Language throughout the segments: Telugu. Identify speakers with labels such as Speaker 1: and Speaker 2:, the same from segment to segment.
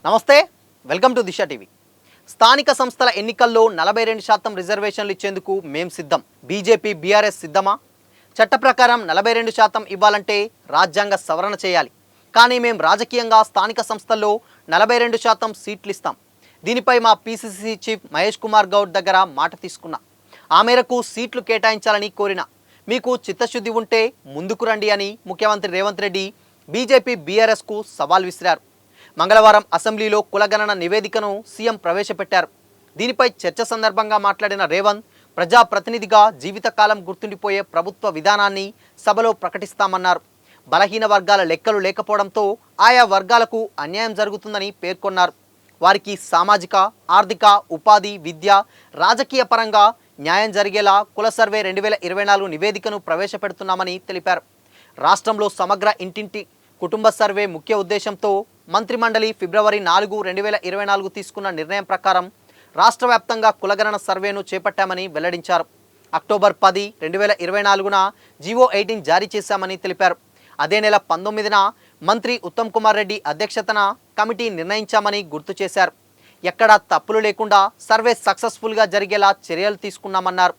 Speaker 1: నమస్తే, వెల్కమ్ టు దిశ టీవీ. స్థానిక సంస్థల ఎన్నికల్లో 42% రిజర్వేషన్లు ఇచ్చేందుకు మేం సిద్ధం. బీజేపీ బీఆర్ఎస్ సిద్ధమా? చట్ట ప్రకారం 42% ఇవ్వాలంటే రాజ్యాంగ సవరణ చేయాలి. కానీ మేం రాజకీయంగా స్థానిక సంస్థల్లో 42% సీట్లు ఇస్తాం. దీనిపై మా పీసీసీ చీఫ్ మహేష్ కుమార్ గౌడ్ దగ్గర మాట తీసుకున్నా. ఆ మేరకు సీట్లు కేటాయించాలని కోరినా. మీకు చిత్తశుద్ధి ఉంటే ముందుకు రండి అని ముఖ్యమంత్రి రేవంత్ రెడ్డి బీజేపీ బీఆర్ఎస్కు సవాల్ విసిరారు. మంగళవారం అసెంబ్లీలో కులగణన నివేదికను సీఎం ప్రవేశపెట్టారు. దీనిపై చర్చ సందర్భంగా మాట్లాడిన రేవంత్, ప్రజాప్రతినిధిగా జీవితకాలం గుర్తుండిపోయే ప్రభుత్వ విధానాన్ని సభలో ప్రకటిస్తామన్నారు. బలహీన వర్గాల లెక్కలు లేకపోవడంతో ఆయా వర్గాలకు అన్యాయం జరుగుతుందని పేర్కొన్నారు. వారికి సామాజిక, ఆర్థిక, ఉపాధి, విద్య, రాజకీయ పరంగా న్యాయం జరిగేలా కుల సర్వే 2024 నివేదికను ప్రవేశపెడుతున్నామని తెలిపారు. రాష్ట్రంలో సమగ్ర ఇంటింటి కుటుంబ సర్వే ముఖ్య ఉద్దేశంతో మంత్రిమండలి ఫిబ్రవరి 4, 2024 తీసుకున్న నిర్ణయం ప్రకారం రాష్ట్ర వ్యాప్తంగా కులగణన సర్వేను చేపట్టామని వెల్లడించారు. అక్టోబర్ 10, 2024న జీవో 18 జారీ చేశామని తెలిపారు. అదే నెల 19న మంత్రి ఉత్తమ్ కుమార్ రెడ్డి అధ్యక్షతన కమిటీ నిర్ణయించామని గుర్తు చేశారు. ఎక్కడా తప్పులు లేకుండా సర్వే సక్సెస్ఫుల్గా జరిగేలా చర్యలు తీసుకున్నామన్నారు.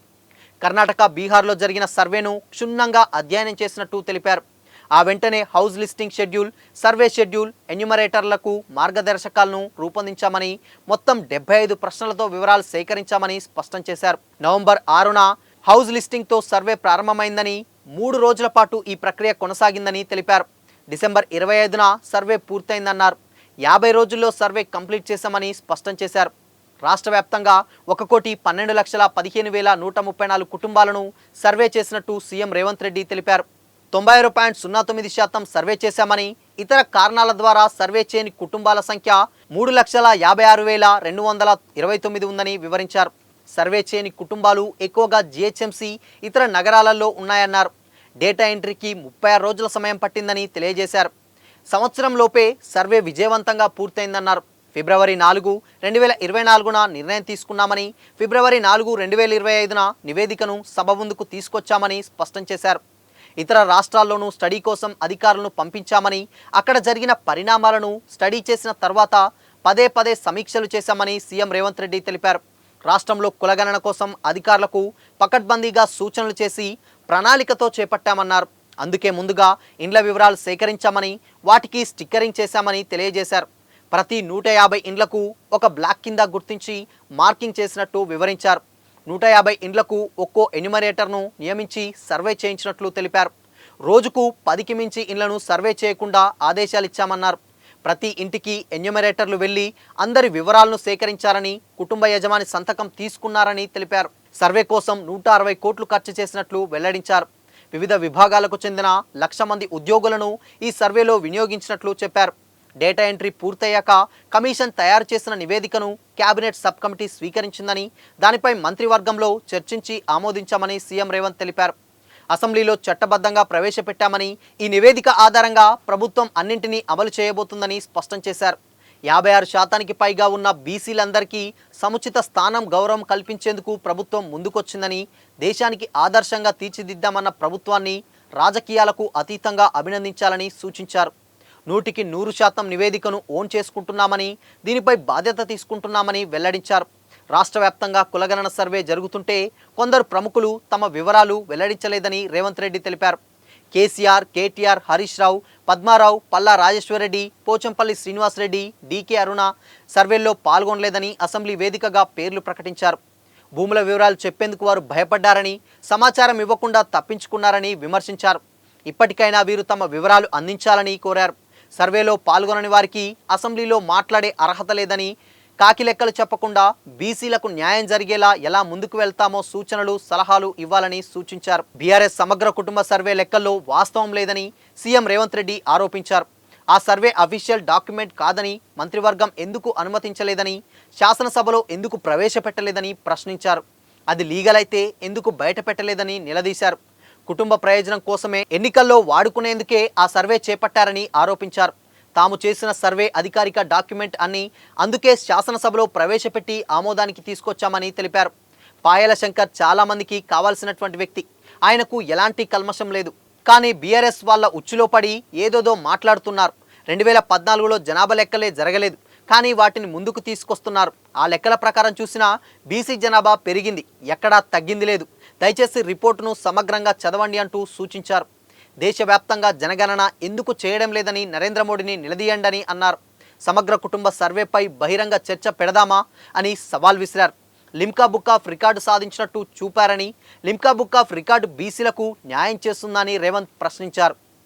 Speaker 1: కర్ణాటక, బీహార్లో జరిగిన సర్వేను క్షుణ్ణంగా అధ్యయనం చేసినట్టు తెలిపారు. ఆ వెంటనే house listing schedule, survey schedule, ఎన్యూమరేటర్లకు మార్గదర్శకాలను రూపొందించామని, మొత్తం 75 ప్రశ్నలతో వివరాలు సేకరించామని స్పష్టం చేశారు. నవంబర్ 6న హౌస్ లిస్టింగ్తో సర్వే ప్రారంభమైందని, 3 రోజుల పాటు ఈ ప్రక్రియ కొనసాగిందని తెలిపారు. December 25న survey పూర్తయిందన్నారు. 50 రోజుల్లో సర్వే కంప్లీట్ చేశామని స్పష్టం చేశారు. రాష్ట్ర వ్యాప్తంగా 1,12,15,134 కుటుంబాలను సర్వే చేసినట్టు సీఎం రేవంత్ రెడ్డి తెలిపారు. 96.09% సర్వే చేశామని, ఇతర కారణాల ద్వారా సర్వే చేయని కుటుంబాల సంఖ్య 3,56,229 ఉందని వివరించారు. సర్వే చేయని కుటుంబాలు ఎక్కువగా జీహెచ్ఎంసీ, ఇతర నగరాలలో ఉన్నాయన్నారు. డేటా ఎంట్రీకి 36 రోజుల సమయం పట్టిందని తెలియజేశారు. సంవత్సరంలోపే సర్వే విజయవంతంగా పూర్తయిందన్నారు. ఫిబ్రవరి 4, 2024న నిర్ణయం తీసుకున్నామని, ఫిబ్రవరి 4, 2025న నివేదికను సభ ముందుకు తీసుకొచ్చామని స్పష్టం చేశారు. ఇతర రాష్ట్రాల్లోనూ స్టడీ కోసం అధికారులను పంపించామని, అక్కడ జరిగిన పరిణామాలను స్టడీ చేసిన తర్వాత పదే పదే సమీక్షలు చేశామని సీఎం రేవంత్ రెడ్డి తెలిపారు. రాష్ట్రంలో కులగణన కోసం అధికారులకు పకడ్బందీగా సూచనలు చేసి ప్రణాళికతో చేపట్టామన్నారు. అందుకే ముందుగా ఇండ్ల వివరాలు సేకరించామని, వాటికి స్టిక్కరింగ్ చేశామని తెలియజేశారు. ప్రతి 150 ఇండ్లకు ఒక బ్లాక్ కింద గుర్తించి మార్కింగ్ చేసినట్టు వివరించారు. 150 ఇండ్లకు ఒక్కో ఎన్యూమరేటర్ను నియమించి సర్వే చేయించినట్లు తెలిపారు. రోజుకు 10కి మించి ఇండ్లను సర్వే చేయకుండా ఆదేశాలిచ్చామన్నారు. ప్రతి ఇంటికి ఎన్యూమరేటర్లు వెళ్లి అందరి వివరాలను సేకరించారని, కుటుంబ యజమాని సంతకం తీసుకున్నారని తెలిపారు. సర్వే కోసం 160 కోట్లు ఖర్చు చేసినట్లు వెల్లడించారు. వివిధ విభాగాలకు చెందిన 1,00,000 మంది ఉద్యోగులను ఈ సర్వేలో వినియోగించినట్లు చెప్పారు. డేటా ఎంట్రీ పూర్తయ్యాక కమిషన్ తయారు చేసిన నివేదికను కేబినెట్ సబ్ కమిటీ స్వీకరించిందని, దానిపై మంత్రివర్గంలో చర్చించి ఆమోదించామని సీఎం రేవంత్ తెలిపారు. అసెంబ్లీలో చట్టబద్ధంగా ప్రవేశపెట్టామని, ఈ నివేదిక ఆధారంగా ప్రభుత్వం అన్నింటినీ అమలు చేయబోతుందని స్పష్టం చేశారు. 56% పైగా ఉన్న బీసీలందరికీ సముచిత స్థానం, గౌరవం కల్పించేందుకు ప్రభుత్వం ముందుకొచ్చిందని, దేశానికి ఆదర్శంగా తీర్చిదిద్దామన్న ప్రభుత్వాన్ని రాజకీయాలకు అతీతంగా అభినందించాలని సూచించారు. 100% నివేదికను ఓన్ చేసుకుంటున్నామని, దీనిపై బాధ్యత తీసుకుంటున్నామని వెల్లడించారు. రాష్ట్ర వ్యాప్తంగా కులగణన సర్వే జరుగుతుంటే కొందరు ప్రముఖులు తమ వివరాలు వెల్లడించలేదని రేవంత్ రెడ్డి తెలిపారు. కేసీఆర్, కేటీఆర్, హరీష్ రావు, పద్మారావు, పల్లా రాజేశ్వరరెడ్డి, పోచంపల్లి శ్రీనివాసరెడ్డి, డీకే అరుణ సర్వేల్లో పాల్గొనలేదని అసెంబ్లీ వేదికగా పేర్లు ప్రకటించారు. భూముల వివరాలు చెప్పేందుకు వారు భయపడ్డారని, సమాచారం ఇవ్వకుండా తప్పించుకున్నారని విమర్శించారు. ఇప్పటికైనా వీరు తమ వివరాలు అందించాలని కోరారు. సర్వేలో పాల్గొనని వారికి అసెంబ్లీలో మాట్లాడే అర్హత లేదని, కాకి లెక్కలు చెప్పకుండా బీసీలకు న్యాయం జరిగేలా ఎలా ముందుకు వెళ్తామో సూచనలు, సలహాలు ఇవ్వాలని సూచించారు. బీఆర్ఎస్ సమగ్ర కుటుంబ సర్వే లెక్కల్లో వాస్తవం లేదని సీఎం రేవంత్ రెడ్డి ఆరోపించారు. ఆ సర్వే అఫీషియల్ డాక్యుమెంట్ కాదని, మంత్రివర్గం ఎందుకు అనుమతించలేదని, శాసనసభలో ఎందుకు ప్రవేశపెట్టలేదని ప్రశ్నించారు. అది లీగల్ అయితే ఎందుకు బయట పెట్టలేదని నిలదీశారు. కుటుంబ ప్రయోజనం కోసమే ఎన్నికల్లో వాడుకునేందుకే ఆ సర్వే చేపట్టారని ఆరోపించారు. తాము చేసిన సర్వే అధికారిక డాక్యుమెంట్ అని, అందుకే శాసనసభలో ప్రవేశపెట్టి ఆమోదానికి తీసుకొచ్చామని తెలిపారు. పాయల శంకర్ చాలామందికి కావాల్సినటువంటి వ్యక్తి. ఆయనకు ఎలాంటి కల్మషం లేదు. కానీ బీఆర్ఎస్ వాళ్ళ ఉచ్చులో పడి ఏదోదో మాట్లాడుతున్నారు. 2014లో జనాభా లెక్కలే జరగలేదు. కానీ వాటిని ముందుకు తీసుకొస్తున్నారు. ఆ లెక్కల ప్రకారం చూసినా బీసీ జనాభా పెరిగింది, ఎక్కడా తగ్గింది లేదు. దయచేసి రిపోర్టును సమగ్రంగా చదవండి అంటూ సూచించారు. దేశవ్యాప్తంగా జనగణన ఎందుకు చేయడం లేదని నరేంద్ర మోడీని నిలదీయండని అన్నారు. సమగ్ర కుటుంబ సర్వేపై బహిరంగ చర్చ పెడదామా అని సవాల్ విసిరారు. లిమ్కా బుక్ ఆఫ్ రికార్డు సాధించినట్టు చూపారని, లిమ్కా బుక్ ఆఫ్ రికార్డు బీసీలకు న్యాయం చేస్తుందని రేవంత్ ప్రశ్నించారు.